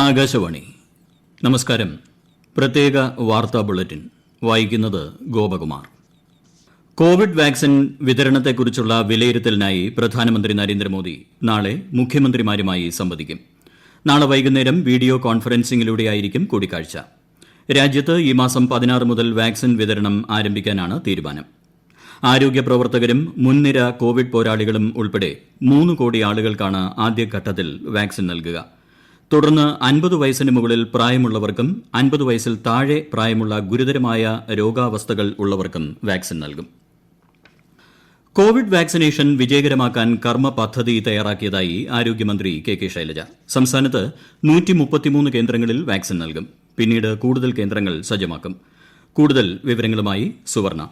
ആകാശവാണി. നമസ്കാരം. പ്രത്യേക വാർത്താ ബുള്ളറ്റിൻ വായിക്കുന്നത് ഗോപകുമാർ. കോവിഡ് വാക്സിൻ വിതരണത്തെക്കുറിച്ചുള്ള വിലയിരുത്തലിനായി പ്രധാനമന്ത്രി നരേന്ദ്രമോദി നാളെ മുഖ്യമന്ത്രിമാരുമായി സംവദിക്കും. നാളെ വൈകുന്നേരം വീഡിയോ കോൺഫറൻസിംഗിലൂടെയായിരിക്കും കൂടിക്കാഴ്ച. രാജ്യത്ത് ഈ മാസം 16 മുതൽ വാക്സിൻ വിതരണം ആരംഭിക്കാനാണ് തീരുമാനം. ആരോഗ്യ പ്രവർത്തകരും മുൻനിര കോവിഡ് പോരാളികളും ഉൾപ്പെടെ 3 കോടി ആളുകൾക്കാണ് ആദ്യഘട്ടത്തിൽ വാക്സിൻ നൽകുക. തുടർന്ന് 50 വയസ്സിന് മുകളിൽ പ്രായമുള്ളവർക്കും 50 വയസ്സിൽ താഴെ പ്രായമുള്ള ഗുരുതരമായ രോഗാവസ്ഥകൾ ഉള്ളവർക്കും വാക്സിൻ നൽകും. കോവിഡ് വാക്സിനേഷൻ വിജയകരമാക്കാൻ കർമ്മ പദ്ധതി തയ്യാറാക്കിയതായി ആരോഗ്യമന്ത്രി കെ ശൈലജ. സംസ്ഥാനത്ത് 133 കേന്ദ്രങ്ങളിൽ വാക്സിൻ നൽകും. പിന്നീട് കൂടുതൽ കേന്ദ്രങ്ങൾ സജ്ജമാക്കും. കൂടുതൽ വിവരങ്ങളുമായി സുവർണ.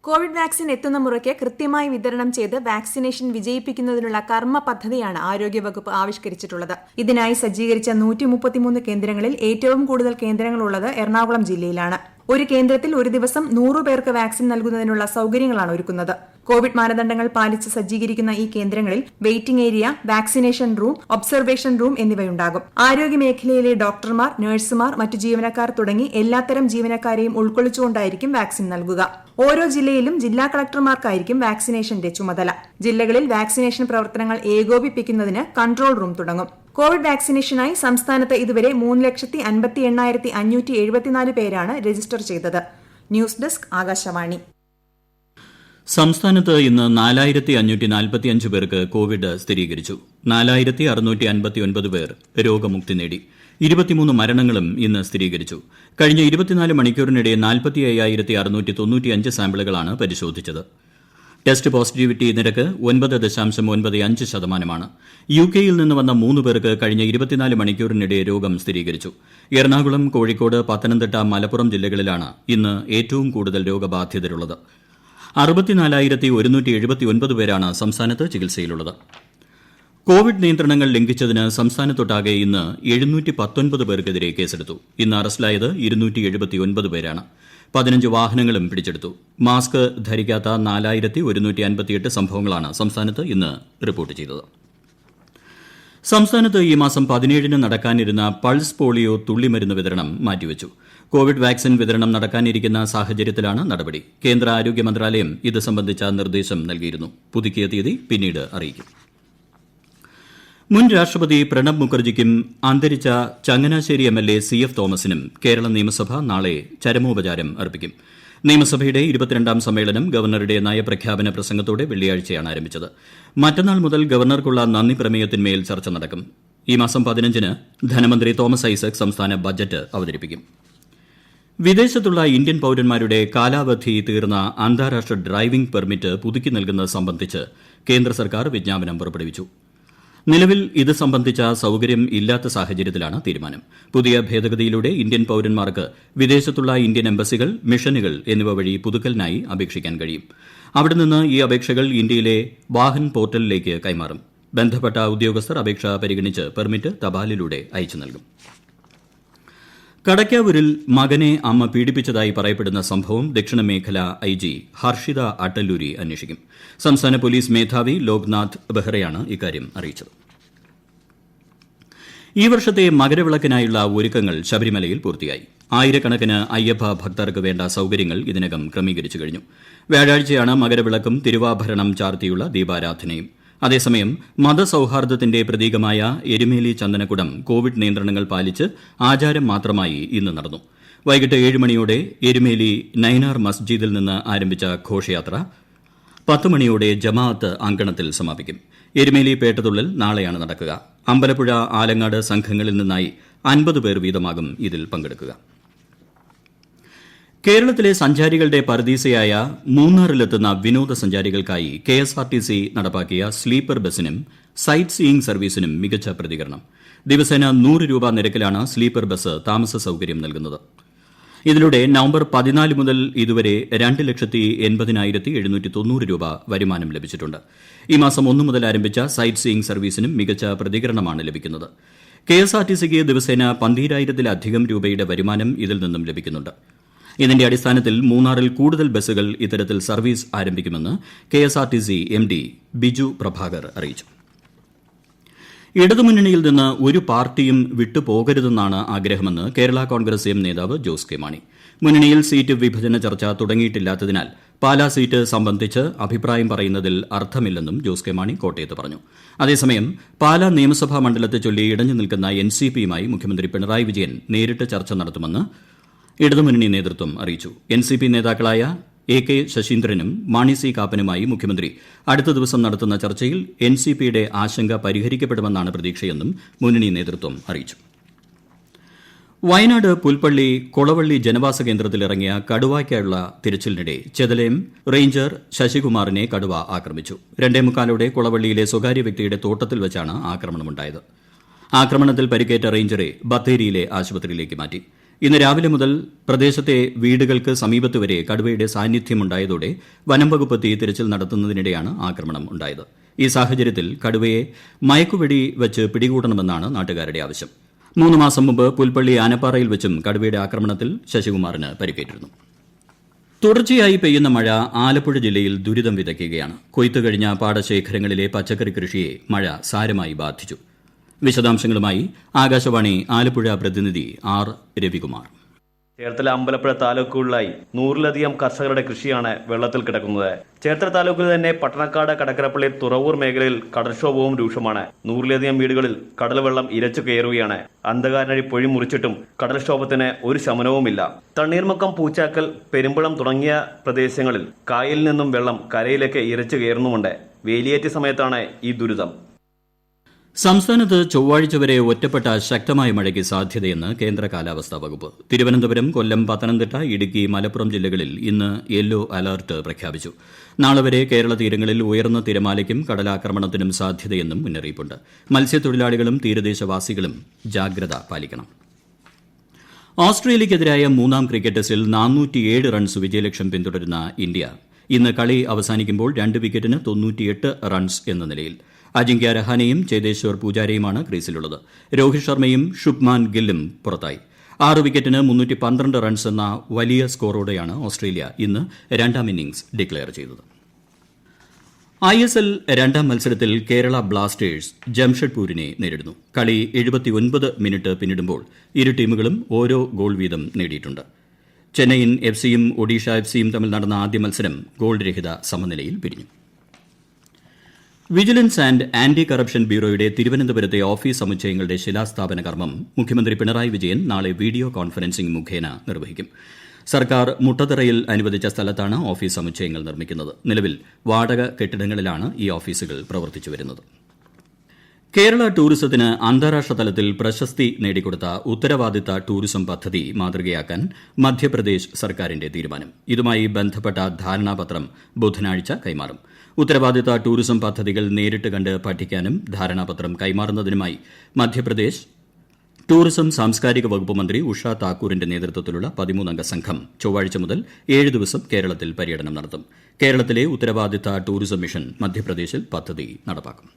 കോവിഡ് വാക്സിൻ എത്തുന്ന മുറയ്ക്ക് കൃത്യമായി വിതരണം ചെയ്ത് വാക്സിനേഷൻ വിജയിപ്പിക്കുന്നതിനുള്ള കർമ്മ പദ്ധതിയാണ് ആരോഗ്യവകുപ്പ് ആവിഷ്കരിച്ചിട്ടുള്ളത്. ഇതിനായി സജ്ജീകരിച്ച 133 കേന്ദ്രങ്ങളിൽ ഏറ്റവും കൂടുതൽ കേന്ദ്രങ്ങളുള്ളത് എറണാകുളം ജില്ലയിലാണ്. ഒരു കേന്ദ്രത്തിൽ ഒരു ദിവസം 100 പേർക്ക് വാക്സിൻ നൽകുന്നതിനുള്ള സൌകര്യങ്ങളാണ് ഒരുക്കുന്നത്. കോവിഡ് മാനദണ്ഡങ്ങൾ പാലിച്ച് സജ്ജീകരിക്കുന്ന ഈ കേന്ദ്രങ്ങളിൽ waiting area, vaccination room, observation room എന്നിവയുണ്ടാകും. ആരോഗ്യമേഖലയിലെ ഡോക്ടർമാർ, നഴ്സുമാർ, മറ്റു ജീവനക്കാർ തുടങ്ങി എല്ലാത്തരം ജീവനക്കാരെയും ഉൾക്കൊള്ളിച്ചുകൊണ്ടായിരിക്കും വാക്സിൻ നൽകുക. ഓരോ ജില്ലയിലും ജില്ലാ കളക്ടർമാർക്കായിരിക്കും വാക്സിനേഷന്റെ ചുമതല. ജില്ലകളിൽ വാക്സിനേഷൻ പ്രവർത്തനങ്ങൾ ഏകോപിപ്പിക്കുന്നതിന് കൺട്രോൾ റൂം തുടങ്ങും. കോവിഡ് വാക്സിനേഷനായി സംസ്ഥാനത്ത് ഇതുവരെ 3,58,574 പേരാണ് രജിസ്റ്റർ ചെയ്തത്. News desk Akashvani. സംസ്ഥാനത്ത് ഇന്ന് 4,545 പേർക്ക് കോവിഡ് സ്ഥിരീകരിച്ചു. 4,659 പേർ രോഗമുക്തി നേടി. 23 മരണങ്ങളും ഇന്ന് സ്ഥിരീകരിച്ചു. കഴിഞ്ഞ 24 മണിക്കൂറിനിടെ 45,695 സാമ്പിളുകളാണ് പരിശോധിച്ചത്. ടെസ്റ്റ് പോസിറ്റിവിറ്റി നിരക്ക് 9.95%. UK-യിൽ നിന്ന് വന്ന 3 പേർക്ക് കഴിഞ്ഞ 24 മണിക്കൂറിനിടെ രോഗം സ്ഥിരീകരിച്ചു. എറണാകുളം, കോഴിക്കോട്, പത്തനംതിട്ട, മലപ്പുറം ജില്ലകളിലാണ് ഇന്ന് ഏറ്റവും കൂടുതൽ രോഗബാധിതരുള്ളത്. 64,179 പേരാണ് സംസ്ഥാനത്ത് ചികിത്സയിലുള്ളത്. കോവിഡ് നിയന്ത്രണങ്ങൾ ലംഘിച്ചതിന് സംസ്ഥാനത്തൊട്ടാകെ ഇന്ന് 719 പേർക്കെതിരെ കേസെടുത്തു. ഇന്ന് അറസ്റ്റിലായത് 279 പേരാണ്. 15 വാഹനങ്ങളും പിടിച്ചെടുത്തു. മാസ്ക് ധരിക്കാത്ത 4,158 സംഭവങ്ങളാണ് സംസ്ഥാനത്ത് ഇന്ന് റിപ്പോർട്ട് ചെയ്തത്. സംസ്ഥാനത്ത് ഈ മാസം 17-ന് നടക്കാനിരുന്ന പൾസ് പോളിയോ തുള്ളിമരുന്ന് വിതരണം മാറ്റിവച്ചു. കോവിഡ് വാക്സിൻ വിതരണം നടക്കാനിരിക്കുന്ന സാഹചര്യത്തിലാണ് നടപടി. കേന്ദ്ര ആരോഗ്യ മന്ത്രാലയം ഇത് സംബന്ധിച്ച നിർദ്ദേശം നൽകിയിരുന്നു. പുതുക്കിയ തീയതി പിന്നീട് അറിയിക്കും. മുൻ രാഷ്ട്രപതി പ്രണബ് മുഖർജിക്കും അന്തരിച്ച ചങ്ങനാശ്ശേരി MLA CF തോമസിനും കേരള നിയമസഭ നാളെ ചരമോപചാരം അർപ്പിക്കും. നിയമസഭയുടെ 22ാം സമ്മേളനം ഗവർണറുടെ നയപ്രഖ്യാപന പ്രസംഗത്തോടെ വെള്ളിയാഴ്ചയാണ് ആരംഭിച്ചത്. മറ്റന്നാൾ മുതൽ ഗവർണർക്കുള്ള നന്ദി പ്രമേയത്തിന്മേൽ ചർച്ച നടക്കും. ഈ മാസം 15-ന് ധനമന്ത്രി തോമസ് ഐസക് സംസ്ഥാന ബജറ്റ് അവതരിപ്പിക്കും. വിദേശത്തുള്ള ഇന്ത്യൻ പൌരന്മാരുടെ കാലാവധി തീർന്ന അന്താരാഷ്ട്ര ഡ്രൈവിംഗ് പെർമിറ്റ് പുതുക്കി നൽകുന്നത് സംബന്ധിച്ച് കേന്ദ്ര സർക്കാർ വിജ്ഞാപനം പുറപ്പെടുവിച്ചു. നിലവിൽ ഇത് സംബന്ധിച്ച സൌകര്യം ഇല്ലാത്ത സാഹചര്യത്തിലാണ് തീരുമാനം. പുതിയ ഭേദഗതിയിലൂടെ ഇന്ത്യൻ പൌരന്മാർക്ക് വിദേശത്തുള്ള ഇന്ത്യൻ എംബസികൾ, മിഷനുകൾ എന്നിവ വഴി പുതുക്കലിനായി അപേക്ഷിക്കാൻ കഴിയും. അവിടെ നിന്ന് ഈ അപേക്ഷകൾ ഇന്ത്യയിലെ വാഹൻ പോർട്ടലിലേക്ക് കൈമാറും. ബന്ധപ്പെട്ട ഉദ്യോഗസ്ഥർ അപേക്ഷ പരിഗണിച്ച് പെർമിറ്റ് തപാലിലൂടെ അയച്ചു നൽകും. കടയ്ക്കാവൂരിൽ മകനെ അമ്മ പീഡിപ്പിച്ചതായി പറയപ്പെടുന്ന സംഭവം ദക്ഷിണ മേഖല IG ഹർഷിത അട്ടല്ലൂരി അന്വേഷിക്കും. സംസ്ഥാന പോലീസ് മേധാവി ലോക്നാഥ് ബെഹ്റയാണ് ഇക്കാര്യം അറിയിച്ചത്. ഈ വർഷത്തെ മകരവിളക്കിനായുള്ള ഒരുക്കങ്ങൾ ശബരിമലയിൽ പൂർത്തിയായി. ആയിരക്കണക്കിന് അയ്യപ്പ ഭക്തർക്ക് വേണ്ട സൌകര്യങ്ങൾ ഇതിനകം ക്രമീകരിച്ചു കഴിഞ്ഞു. വ്യാഴാഴ്ചയാണ് മകരവിളക്കും തിരുവാഭരണം ചാർത്തിയുള്ള ദീപാരാധനയും. അതേസമയം മതസൌഹാർദ്ദത്തിന്റെ പ്രതീകമായ എരുമേലി ചന്ദനക്കുടം കോവിഡ് നിയന്ത്രണങ്ങൾ പാലിച്ച് ആചാരം മാത്രമായി ഇന്ന് നടന്നു. വൈകിട്ട് 7 മണിയോടെ എരുമേലി നൈനാർ മസ്ജിദിൽ നിന്ന് ആരംഭിച്ച ഘോഷയാത്ര 10 മണിയോടെ ജമാഅത്ത് അങ്കണത്തിൽ സമാപിക്കും. എരുമേലി പേട്ടതുള്ളൽ നാളെയാണ് നടക്കുക. അമ്പലപ്പുഴ, ആലങ്ങാട് സംഘങ്ങളിൽ നിന്നായി 50 പേർ വീതമാകും ഇതിൽ പങ്കെടുക്കുക. കേരളത്തിലെ സഞ്ചാരികളുടെ പറുദീസയായ മൂന്നാറിലെത്തുന്ന വിനോദസഞ്ചാരികൾക്കായി KSRTC നടപ്പാക്കിയ സ്ലീപ്പർ ബസിനും സൈറ്റ് സീയിംഗ് സർവീസിനും മികച്ച പ്രതികരണം. ദിവസേന 100 രൂപ നിരക്കിലാണ് സ്ലീപ്പർ ബസ് താമസ സൌകര്യം നൽകുന്നത്. ഇതിലൂടെ നവംബർ 14 മുതൽ ഇതുവരെ 2,80,790 രൂപ വരുമാനം ലഭിച്ചിട്ടുണ്ട്. ഈ മാസം 1 മുതൽ ആരംഭിച്ച സൈറ്റ് സീയിംഗ് സർവീസിനും മികച്ച പ്രതികരണമാണ് ലഭിക്കുന്നത്. KSRTCക്ക് ദിവസേന 12,000-ലധികം രൂപയുടെ വരുമാനം ഇതിൽ നിന്നും ലഭിക്കുന്നുണ്ട്. ഇതിന്റെ അടിസ്ഥാനത്തിൽ മൂന്നാറിൽ കൂടുതൽ ബസ്സുകൾ ഇത്തരത്തിൽ സർവീസ് ആരംഭിക്കുമെന്ന് KSRTC MD ബിജു പ്രഭാകർ അറിയിച്ചു. ഇടതുമുന്നണിയിൽ നിന്ന് ഒരു പാർട്ടിയും വിട്ടുപോകരുതെന്നാണ് ആഗ്രഹമെന്ന് കേരള കോൺഗ്രസ് എം നേതാവ് ജോസ് കെ മാണി. മുന്നണിയിൽ സീറ്റ് വിഭജന ചർച്ച തുടങ്ങിയിട്ടില്ലാത്തതിനാൽ പാലാ സീറ്റ് സംബന്ധിച്ച് അഭിപ്രായം പറയുന്നതിൽ അർത്ഥമില്ലെന്നും ജോസ് കെ മാണി കോട്ടയത്ത് പറഞ്ഞു. അതേസമയം പാലാ നിയമസഭാ മണ്ഡലത്തെ ചൊല്ലി ഇടഞ്ഞു നിൽക്കുന്ന എൻസിപിയുമായി മുഖ്യമന്ത്രി പിണറായി വിജയൻ നേരിട്ട് ചർച്ച നടത്തുമെന്ന് ഇടതുമുന്നണി നേതൃത്വം അറിയിച്ചു. എൻസിപി നേതാക്കളായ AK ശശീന്ദ്രനും മാണി സി കാപ്പനുമായി മുഖ്യമന്ത്രി അടുത്ത ദിവസം നടത്തുന്ന ചർച്ചയിൽ എൻസിപിയുടെ ആശങ്ക പരിഹരിക്കപ്പെടുമെന്നാണ് പ്രതീക്ഷയെന്നും മുന്നണി നേതൃത്വം അറിയിച്ചു. വയനാട് പുൽപ്പള്ളി കൊളവള്ളി ജനവാസ കേന്ദ്രത്തിൽ ഇറങ്ങിയ കടുവയ്ക്കായുള്ള തിരച്ചിലിനിടെ ചെതലയം റേഞ്ചർ ശശികുമാറിനെ കടുവ ആക്രമിച്ചു. 2:45 കൊളവള്ളിയിലെ സ്വകാര്യ വ്യക്തിയുടെ തോട്ടത്തിൽ വെച്ചാണ് ആക്രമണമുണ്ടായത്. ആക്രമണത്തിൽ പരിക്കേറ്റ റേഞ്ചറെ ബത്തേരിയിലെ ആശുപത്രിയിലേക്ക് മാറ്റി. ഇന്ന് രാവിലെ മുതൽ പ്രദേശത്തെ വീടുകൾക്ക് സമീപത്ത് വരെ കടുവയുടെ സാന്നിധ്യമുണ്ടായതോടെ വനം വകുപ്പ് എത്തി തിരച്ചിൽ നടത്തുന്നതിനിടെയാണ് ആക്രമണം ഉണ്ടായത്. ഈ സാഹചര്യത്തിൽ കടുവയെ മയക്കുവെടി വെച്ച് പിടികൂടണമെന്നാണ് നാട്ടുകാരുടെ ആവശ്യം. 3 മാസം മുമ്പ് പുൽപ്പള്ളി ആനപ്പാറയിൽ വെച്ചും കടുവയുടെ ആക്രമണത്തിൽ ശശികുമാറിന് പരിക്കേറ്റിരുന്നു. തുടർച്ചയായി പെയ്യുന്ന മഴ ആലപ്പുഴ ജില്ലയിൽ ദുരിതം വിതയ്ക്കുകയാണ്. കൊയ്ത്തു കഴിഞ്ഞ പാടശേഖരങ്ങളിലെ പച്ചക്കറി കൃഷിയെ മഴ സാരമായി ബാധിച്ചു. വിശദാംശങ്ങളുമായി ആകാശവാണി ആലപ്പുഴ പ്രതിനിധി R. രവികുമാർ. ചേർത്തല അമ്പലപ്പുഴ താലൂക്കുകളിലായി 100-ലധികം കർഷകരുടെ കൃഷിയാണ് വെള്ളത്തിൽ കിടക്കുന്നത്. ചേർത്തല താലൂക്കിൽ തന്നെ പട്ടണക്കാട്, കടക്കരപ്പള്ളി, തുറവൂർ മേഖലയിൽ കടൽക്ഷോഭവും രൂക്ഷമാണ്. 100-ലധികം വീടുകളിൽ കടൽവെള്ളം ഇരച്ചു കയറുകയാണ്. അന്ധകാരനഴി പൊഴി മുറിച്ചിട്ടും കടൽക്ഷോഭത്തിന് ഒരു ശമനവുമില്ല. തണ്ണീർമുക്കം, പൂച്ചാക്കൽ, പെരുമ്പളം തുടങ്ങിയ പ്രദേശങ്ങളിൽ കായലിൽ നിന്നും വെള്ളം കരയിലേക്ക് ഇരച്ചു കയറുന്നുമുണ്ട്. വേലിയേറ്റ സമയത്താണ് ഈ ദുരിതം. സംസ്ഥാനത്ത് ചൊവ്വാഴ്ച വരെ ഒറ്റപ്പെട്ട ശക്തമായ മഴയ്ക്ക് സാധ്യതയെന്ന് കേന്ദ്ര കാലാവസ്ഥാ വകുപ്പ്. തിരുവനന്തപുരം, കൊല്ലം, പത്തനംതിട്ട, ഇടുക്കി, മലപ്പുറം ജില്ലകളിൽ ഇന്ന് യെല്ലോ അലർട്ട് പ്രഖ്യാപിച്ചു. നാളെ വരെ കേരള തീരങ്ങളിൽ ഉയർന്ന തിരമാലയ്ക്കും കടലാക്രമണത്തിനും സാധ്യതയെന്നും മുന്നറിയിപ്പുണ്ട്. മത്സ്യത്തൊഴിലാളികളും തീരദേശവാസികളും ജാഗ്രത പാലിക്കണം. ഓസ്ട്രേലിയയ്ക്കെതിരായ 3-ാം ക്രിക്കറ്റ് ടെസ്റ്റിൽ 407 റൺസ് വിജയലക്ഷ്യം പിന്തുടരുന്ന ഇന്ത്യ ഇന്ന് കളി അവസാനിക്കുമ്പോൾ 2 വിക്കറ്റിന് 98 റൺസ് എന്ന നിലയിൽ. അജിങ്ക്യ രഹാനെയും ചേതേശ്വർ പൂജാരയുമാണ് ക്രീസിലുള്ളത്. രോഹിത് ശർമ്മയും ശുഭ്മാൻ ഗില്ലും പുറത്തായി. 6 വിക്കറ്റിന് 312 റൺസ് എന്ന വലിയ സ്കോറോടെയാണ് ഓസ്ട്രേലിയ ഇന്ന് 2-ാം ഇന്നിംഗ്സ് ഡിക്ലെയർ ചെയ്തത്. ISL 2-ാം മത്സരത്തിൽ കേരള ബ്ലാസ്റ്റേഴ്സ് ജംഷഡ്പൂരിനെ നേരിടുന്നു. കളി 79 മിനിറ്റ് പിന്നിടുമ്പോൾ ഇരു ടീമുകളും ഓരോ ഗോൾ വീതം നേടിയിട്ടുണ്ട്. ചെന്നൈയിൻ FCയും ഒഡീഷ FCയും തമ്മിൽ നടന്ന ആദ്യ മത്സരം ഗോൾ രഹിത സമനിലയിൽ പിരിഞ്ഞു. വിജിലൻസ് ആൻഡ് ആന്റി കറപ്ഷൻ ബ്യൂറോയുടെ തിരുവനന്തപുരത്തെ ഓഫീസ് സമുച്ചയങ്ങളുടെ ശിലാസ്ഥാപന കർമ്മം മുഖ്യമന്ത്രി പിണറായി വിജയൻ നാളെ വീഡിയോ കോൺഫറൻസിംഗ് മുഖേന നിർവഹിക്കും. സർക്കാർ മുട്ടത്തറയിൽ അനുവദിച്ച സ്ഥലത്താണ് ഓഫീസ് സമുച്ചയങ്ങൾ നിർമ്മിക്കുന്നത്. നിലവിൽ വാടക കെട്ടിടങ്ങളിലാണ് ഈ ഓഫീസുകൾ പ്രവർത്തിച്ചു വരുന്നത്. കേരള ടൂറിസത്തിന് അന്താരാഷ്ട്ര തലത്തിൽ പ്രശസ്തി നേടിക്കൊടുത്ത ഉത്തരവാദിത്ത ടൂറിസം പദ്ധതി മാതൃകയാക്കാൻ മധ്യപ്രദേശ് സർക്കാരിന്റെ തീരുമാനം. ഇതുമായി ബന്ധപ്പെട്ട ധാരണാപത്രം ബുധനാഴ്ച കൈമാറും. ഉത്തരവാദിത്ത ടൂറിസം പദ്ധതികൾ നേരിട്ട് കണ്ട് പഠിക്കാനും ധാരണാപത്രം കൈമാറുന്നതിനുമായി മധ്യപ്രദേശ് ടൂറിസം സാംസ്കാരിക വകുപ്പ് മന്ത്രി ഉഷ താക്കൂറിന്റെ നേതൃത്വത്തിലുള്ള 13-അംഗ സംഘം ചൊവ്വാഴ്ച മുതൽ 7 ദിവസം കേരളത്തിൽ പര്യടനം നടത്തും. കേരളത്തിലെ ഉത്തരവാദിത്ത ടൂറിസം മിഷൻ മധ്യപ്രദേശിൽ പദ്ധതി നടപ്പാക്കും.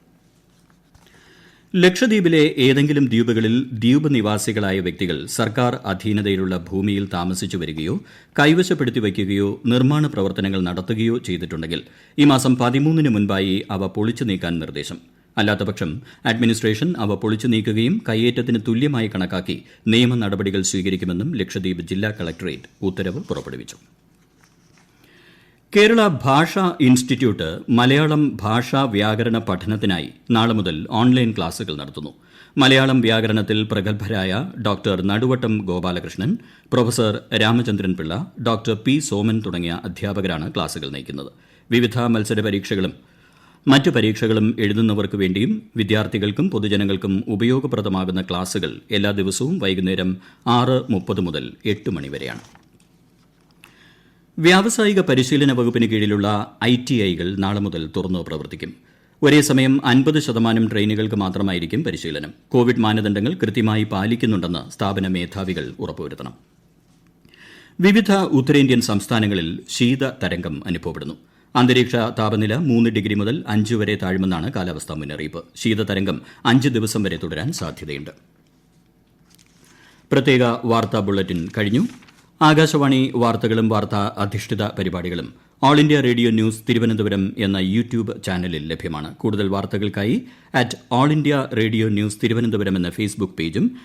ലക്ഷദ്വീപിലെ ഏതെങ്കിലും ദ്വീപുകളിൽ ദ്വീപ് നിവാസികളായ വ്യക്തികൾ സർക്കാർ അധീനതയിലുള്ള ഭൂമിയിൽ താമസിച്ചു വരികയോ കൈവശപ്പെടുത്തി വയ്ക്കുകയോ നിർമ്മാണ പ്രവർത്തനങ്ങൾ നടത്തുകയോ ചെയ്തിട്ടുണ്ടെങ്കിൽ ഈ മാസം 13-ന് മുൻപായി അവ പൊളിച്ചു നീക്കാൻ നിർദ്ദേശം. അല്ലാത്തപക്ഷം അഡ്മിനിസ്ട്രേഷൻ അവ പൊളിച്ചു നീക്കുകയും കയ്യേറ്റത്തിന് തുല്യമായി കണക്കാക്കി നിയമ നടപടികൾ സ്വീകരിക്കുമെന്നും ലക്ഷദ്വീപ് ജില്ലാ കളക്ടറേറ്റ് ഉത്തരവ് പുറപ്പെടുവിച്ചു. കേരള ഭാഷാ ഇൻസ്റ്റിറ്റ്യൂട്ട് മലയാളം ഭാഷാ വ്യാകരണ പഠനത്തിനായി നാളെ മുതൽ ഓൺലൈൻ ക്ലാസുകൾ നടത്തുന്നു. മലയാളം വ്യാകരണത്തിൽ പ്രഗത്ഭരായ doctor Naduvattam Gopalakrishnan, professor Ramachandran Pillai, doctor P. Soman തുടങ്ങിയ അധ്യാപകരാണ് ക്ലാസുകൾ നയിക്കുന്നത്. വിവിധ മത്സര പരീക്ഷകളും മറ്റു പരീക്ഷകളും എഴുതുന്നവർക്ക് വേണ്ടിയും വിദ്യാർത്ഥികൾക്കും പൊതുജനങ്ങൾക്കും ഉപയോഗപ്രദമാകുന്ന ക്ലാസുകൾ എല്ലാ ദിവസവും വൈകുന്നേരം 6:30 മുതൽ 8 മണി വരെയാണ്. വ്യാവസായിക പരിശീലന വകുപ്പിന് കീഴിലുള്ള ITIകൾ നാളെ മുതൽ തുറന്നു പ്രവർത്തിക്കും. ഒരേ സമയം 50% ട്രെയിനുകൾക്ക് മാത്രമായിരിക്കും പരിശീലനം. കോവിഡ് മാനദണ്ഡങ്ങൾ കൃത്യമായി പാലിക്കുന്നുണ്ടെന്ന് സ്ഥാപന മേധാവികൾ ഉറപ്പുവരുത്തണം. വിവിധ ഉത്തരേന്ത്യൻ സംസ്ഥാനങ്ങളിൽ ശീതതരംഗം അനുഭവപ്പെടുന്നു. അന്തരീക്ഷ താപനില 3 ഡിഗ്രി മുതൽ 5 വരെ താഴുമെന്നാണ് കാലാവസ്ഥാ മുന്നറിയിപ്പ്. ശീതതരംഗം 5 ദിവസം വരെ തുടരാൻ സാധ്യതയുണ്ട്. പ്രത്യേക വാർത്താ ബുള്ളറ്റിൻ കഴിഞ്ഞു. ആകാശവാണി വാർത്തകളും വാർത്താ അധിഷ്ഠിത പരിപാടികളും all India radio news Thiruvananthapuram എന്ന യൂട്യൂബ് ചാനലിൽ ലഭ്യമാണ്. കൂടുതൽ വാർത്തകൾക്കായി @all India radio news Thiruvananthapuram എന്ന ഫേസ്ബുക്ക് പേജും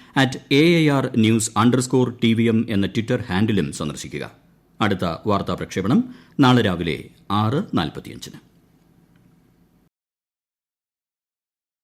@AIR_news_TVM എന്ന ട്വിറ്റർ ഹാൻഡിലും സന്ദർശിക്കുക. അടുത്ത വാർത്താ പ്രക്ഷേപണം നാളെ രാവിലെ 6:45.